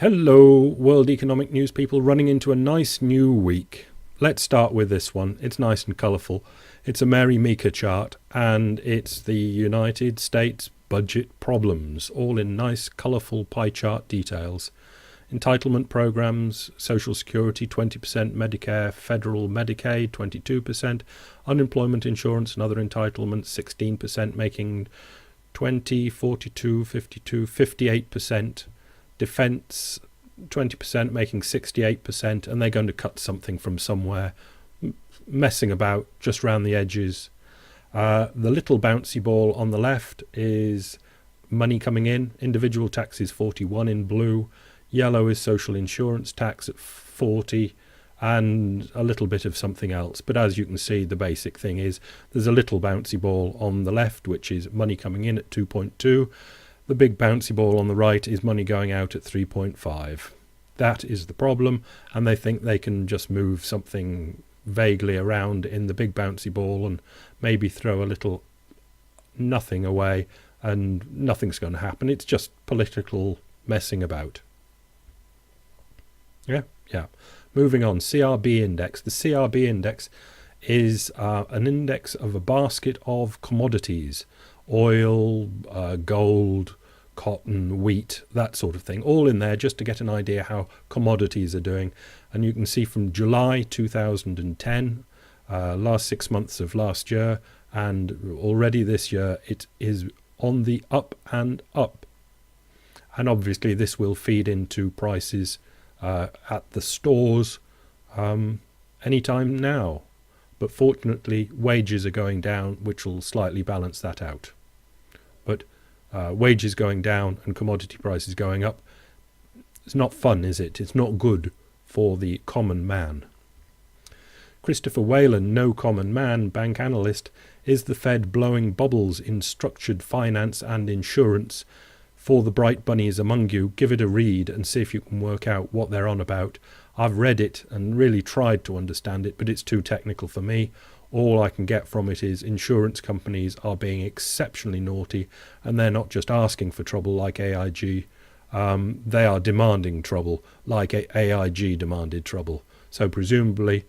Hello, World Economic News people, running into a nice new week. Let's start with this one. It's nice and colourful. It's a Mary Meeker chart, and it's the United States budget problems, all in nice, colourful pie chart details. Entitlement programs, Social Security 20%, Medicare, federal Medicaid 22%, unemployment insurance and other entitlements 16%, making 20, 42, 52, 58%. Defence 20%, making 68%, and they're going to cut something from somewhere, messing about just round the edges. The little bouncy ball on the left is money coming in. Individual tax is 41 in blue. Yellow is social insurance tax at 40, and a little bit of something else. But as you can see, the basic thing is there's a little bouncy ball on the left, which is money coming in at 2.2. The big bouncy ball on the right is money going out at 3.5. That is the problem, and they think they can just move something vaguely around in the big bouncy ball and maybe throw a little nothing away, and nothing's going to happen. It's just political messing about. Yeah. Moving on, CRB index. The CRB index is an index of a basket of commodities, oil, gold, cotton, wheat, that sort of thing, all in there just to get an idea how commodities are doing. And you can see from July 2010, last 6 months of last year, and already this year, it is on the up and up. And obviously this will feed into prices at the stores anytime now. But fortunately, wages are going down, which will slightly balance that out. But wages going down and commodity prices going up, it's not fun, is it? It's not good for the common man. Christopher Whalen, no common man, bank analyst, is the Fed blowing bubbles in structured finance and insurance? For the bright bunnies among you, give it a read and see if you can work out what they're on about. I've read it and really tried to understand it, but it's too technical for me. All I can get from it is insurance companies are being exceptionally naughty, and they're not just asking for trouble like AIG. They are demanding trouble like AIG demanded trouble. So presumably,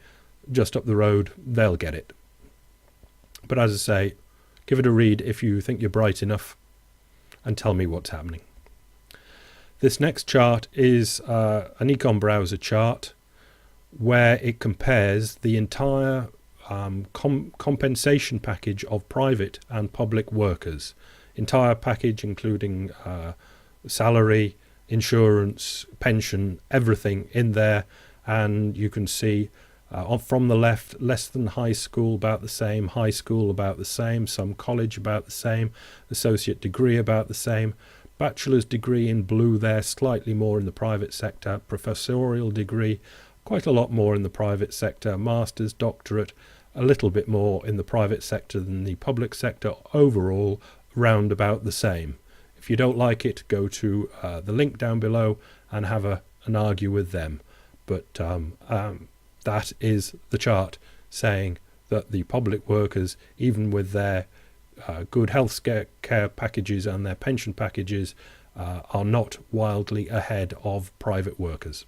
just up the road, they'll get it. But as I say, give it a read if you think you're bright enough, and tell me what's happening. This next chart is an econ browser chart where it compares the entire compensation package of private and public workers. Entire package including salary, insurance, pension, everything in there. And you can see from the left, less than high school about the same, high school about the same, some college about the same, associate degree about the same, bachelor's degree in blue there, slightly more in the private sector, professorial degree, quite a lot more in the private sector, master's, doctorate, a little bit more in the private sector than the public sector, overall round about the same. If you don't like it, go to the link down below and have an argue with them. But that is the chart saying that the public workers, even with their good health care packages and their pension packages, are not wildly ahead of private workers.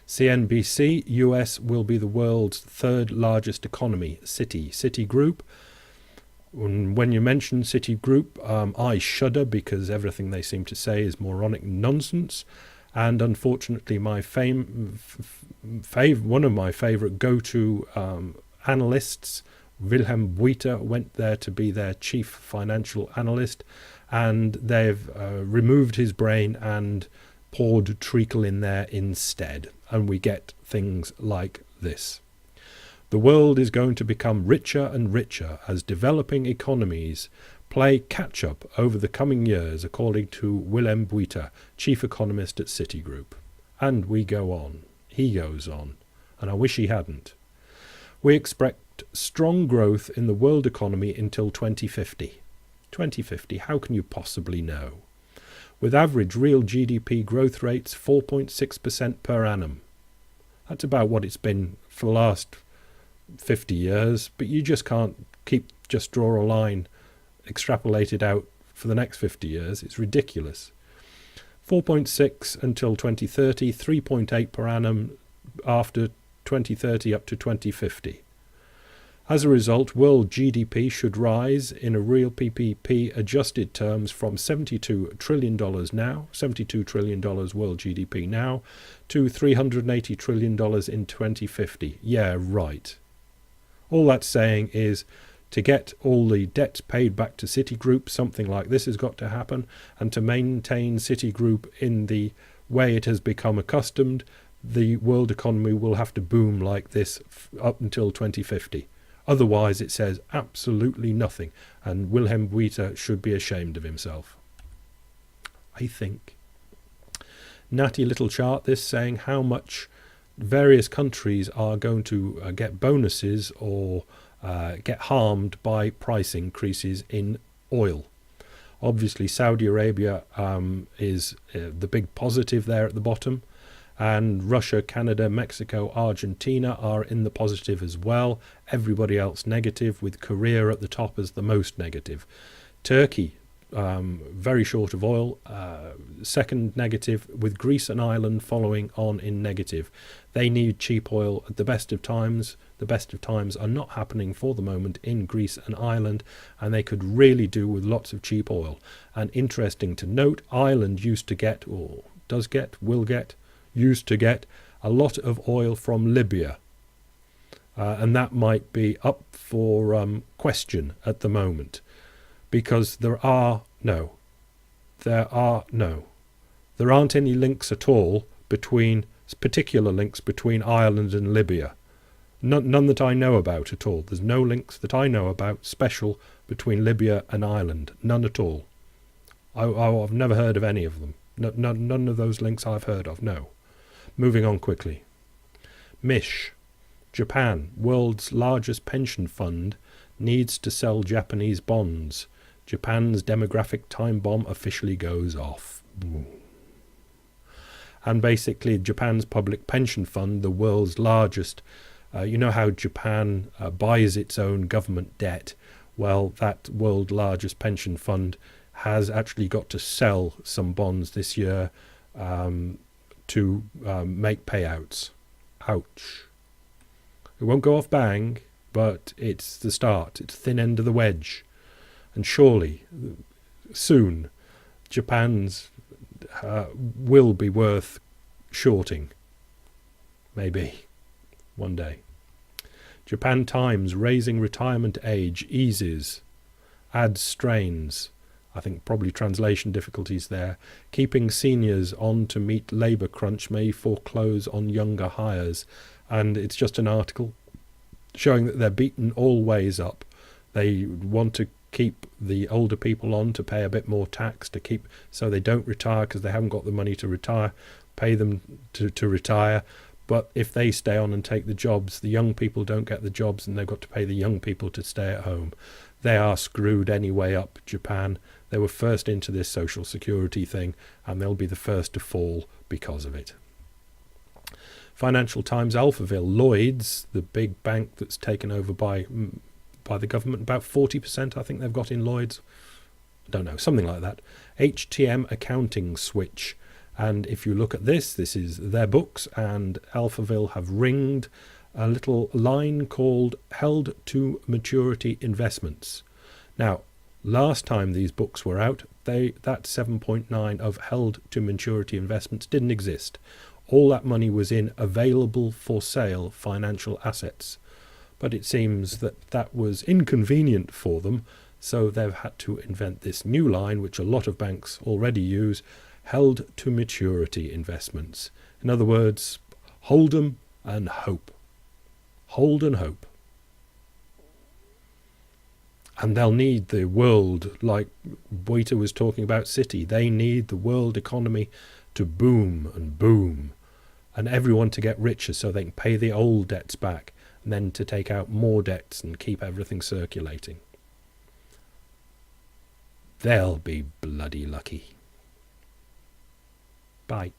CNBC, US will be the world's third largest economy. Citigroup. When you mention Citigroup, I shudder because everything they seem to say is moronic nonsense. And unfortunately, my one of my favourite go-to analysts, Wilhelm Buiter, went there to be their chief financial analyst, and they've removed his brain and poured treacle in there instead. And we get things like this. The world is going to become richer and richer as developing economies play catch-up over the coming years, according to Wilhelm Buiter, chief economist at Citigroup. And we go on. He goes on. And I wish he hadn't. We expect strong growth in the world economy until 2050. 2050, how can you possibly know? With average real GDP growth rates 4.6% per annum. That's about what it's been for the last 50 years, but you just can't just draw a line, extrapolate it out for the next 50 years. It's ridiculous. 4.6 until 2030, 3.8 per annum after 2030 up to 2050. As a result, world GDP should rise in a real PPP adjusted terms from $72 trillion now, $72 trillion world GDP now, to $380 trillion in 2050. Yeah, right. All that's saying is to get all the debts paid back to Citigroup, something like this has got to happen, and to maintain Citigroup in the way it has become accustomed, the world economy will have to boom like this up until 2050. Otherwise, it says absolutely nothing, and Wilhelm Wieter should be ashamed of himself, I think. Natty little chart, this saying how much various countries are going to get bonuses or get harmed by price increases in oil. Obviously, Saudi Arabia is the big positive there at the bottom. And Russia, Canada, Mexico, Argentina are in the positive as well. Everybody else negative, with Korea at the top as the most negative. Turkey, very short of oil, second negative, with Greece and Ireland following on in negative. They need cheap oil at the best of times. The best of times are not happening for the moment in Greece and Ireland, and they could really do with lots of cheap oil. And interesting to note, Ireland used to get, or does get, will get, used to get a lot of oil from Libya, and that might be up for question at the moment, because there aren't any links at all between particular links between Ireland and Libya, none that I know about at all. There's no links that I know about special between Libya and Ireland, none at all. I've never heard of any of them. None of those links I've heard of, no. Moving on quickly. Mish, Japan, world's largest pension fund, needs to sell Japanese bonds. Japan's demographic time bomb officially goes off. And basically, Japan's public pension fund, the world's largest, you know how Japan buys its own government debt? Well, that world's largest pension fund has actually got to sell some bonds this year to make payouts. Ouch. It won't go off bang, but it's the start. It's the thin end of the wedge. And surely, soon, Japan's will be worth shorting. Maybe. One day. Japan Times, raising retirement age eases. Adds strains. I think probably translation difficulties there. Keeping seniors on to meet labour crunch may foreclose on younger hires. And it's just an article showing that they're beaten all ways up. They want to keep the older people on to pay a bit more tax to keep, so they don't retire because they haven't got the money to retire, pay them to retire. But if they stay on and take the jobs, the young people don't get the jobs, and they've got to pay the young people to stay at home. They are screwed anyway up, Japan. They were first into this social security thing, and they'll be the first to fall because of it. Financial Times, Alphaville, Lloyds, the big bank that's taken over by the government, about 40% I think they've got in Lloyds. I don't know, something like that. HTM accounting switch. And if you look at this is their books, and Alphaville have ringed a little line called Held to Maturity Investments. Now, last time these books were out, that 7.9 of Held to Maturity Investments didn't exist. All that money was in available for sale financial assets. But it seems that was inconvenient for them, so they've had to invent this new line, which a lot of banks already use, Held to Maturity Investments. In other words, hold 'em and hope. Hold and hope. And they'll need the world, like Waiter was talking about City, they need the world economy to boom and boom, and everyone to get richer so they can pay the old debts back, and then to take out more debts and keep everything circulating. They'll be bloody lucky. Bye.